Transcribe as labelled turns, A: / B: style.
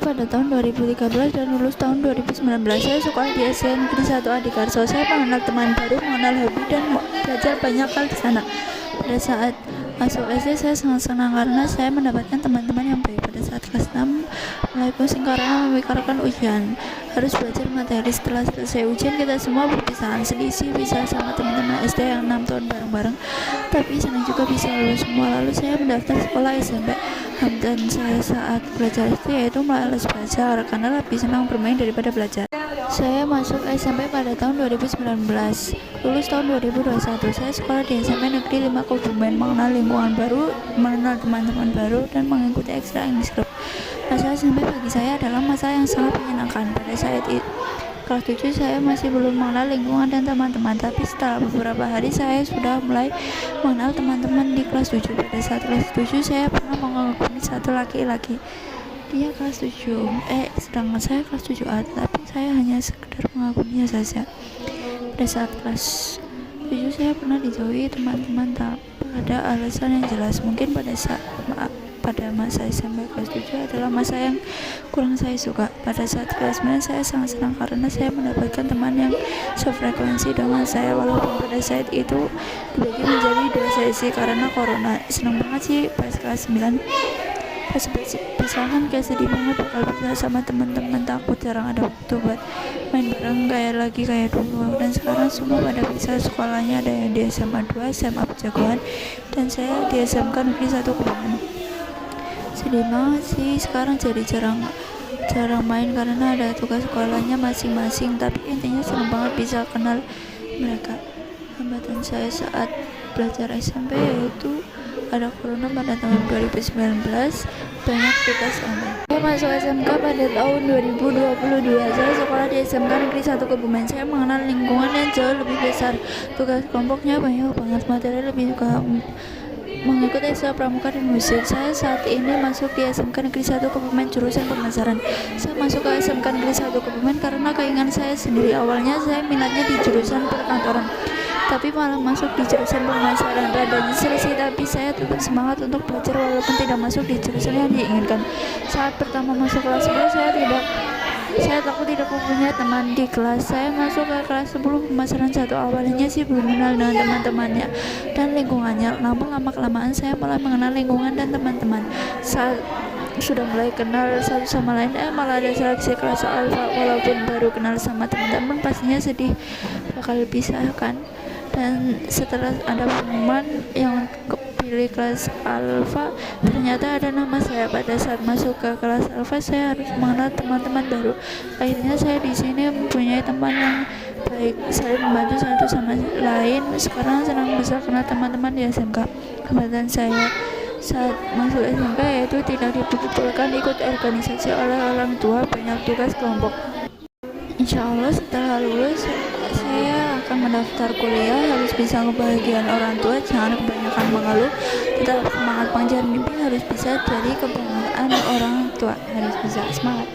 A: pada tahun 2013 dan lulus tahun 2019. Saya sekolah di SDN Negeri 1 Adikarso. Saya mengenal teman baru, mengenal hobi, dan belajar banyak hal di sana. Pada saat masuk SD, saya sangat senang karena saya mendapatkan teman-teman yang baik. Pada saat kelas 6, mulai pusing karena memikirkan ujian. Harus belajar materi. Setelah selesai ujian, kita semua berpisahan. Sedih sih bisa sama teman-teman SD yang 6 tahun bareng-bareng, tapi senang juga bisa lulus semua. Lalu saya mendaftar sekolah SMP. Dan saya saat belajar SD yaitu malas belajar karena lebih senang bermain daripada belajar. Saya masuk SMP pada tahun 2019, lulus tahun 2021. Saya sekolah di SMP Negeri 5 Kebumen, mengenal lingkungan baru, mengenal teman-teman baru, dan mengikuti ekstra English Club. Masa SMP bagi saya adalah masa yang sangat menyenangkan. Pada saat itu kelas 7 saya masih belum mengenal lingkungan dan teman-teman, tapi setelah beberapa hari saya sudah mulai mengenal teman-teman di kelas 7. Pada saat kelas 7 saya pernah mengagumi satu laki-laki. Dia kelas 7, sedangkan saya kelas 7A, tapi saya hanya sekedar mengaguminya saja. Pada saat kelas 7 saya pernah dijauhi teman-teman tak ada alasan yang jelas. Mungkin pada masa SMP kelas 7 adalah masa yang kurang saya suka. Pada saat kelas 9 saya sangat senang karena saya mendapatkan teman yang sefrekuensi dengan saya, walaupun pada saat itu dibagi menjadi 2 sesi karena corona. Senang banget sih pas kelas 9. Pas pisahan kayak sedih banget, bakal bisa sama teman-teman, takut jarang ada waktu buat main bareng kayak dulu. Dan sekarang semua pada pisah sekolahnya, ada yang di SMA 2, SMA Pejagoan, dan saya di SMK Negeri 1 Kebumen. Sedih banget sih, sekarang jadi jarang main karena ada tugas sekolahnya masing-masing, tapi intinya senang banget bisa kenal mereka. Hambatan saya saat belajar SMP yaitu ada corona pada tahun 2019, banyak tugas online. Saya masuk SMK pada tahun 2022. Saya sekolah di SMK Negeri 1 Kebumen. Saya mengenal lingkungan yang jauh lebih besar. Tugas kelompoknya banyak banget, materi lebih juga mengikuti ekstra pramuka dan musik. Saya saat ini masuk di SMK Negeri 1 Kebumen jurusan pemasaran. Saya masuk ke SMK Negeri 1 Kebumen karena keinginan saya sendiri. Awalnya saya minatnya di jurusan perkantoran, tapi malah masuk di jurusan pemasaran. Rada nyesel sih, tapi saya tetap semangat untuk belajar walaupun tidak masuk di jurusan yang diinginkan. Saat pertama masuk kelas 10 saya takut tidak punya teman di kelas. Saya masuk ke kelas 10 pemasaran 1. Awalnya sih belum kenal dengan teman-temannya dan lingkungannya. Namun lama-kelamaan saya mulai mengenal lingkungan dan teman-teman. Saat sudah mulai kenal satu sama lain, malah ada seleksi kelas alfa. Walaupun baru kenal sama teman-teman, pastinya sedih bakal pisahkan. Dan setelah ada pengumuman yang kepilih kelas alfa, ternyata ada nama saya. Pada saat masuk ke kelas alfa, saya harus mengenal teman-teman baru. Akhirnya saya di sini mempunyai teman yang baik, saling membantu satu sama lain. Sekarang senang bisa kenal teman-teman di SMK. Hambatan saya saat masuk SMK yaitu tidak diperbolehkan ikut organisasi oleh orang tua, banyak tugas kelompok. Insya Allah setelah lulus saya akan mendaftar kuliah. Harus bisa kebahagiaan orang tua, jangan kebanyakan mengeluh, tetap semangat mengejar mimpi, harus bisa jadi kebanggaan orang tua, harus bisa semangat.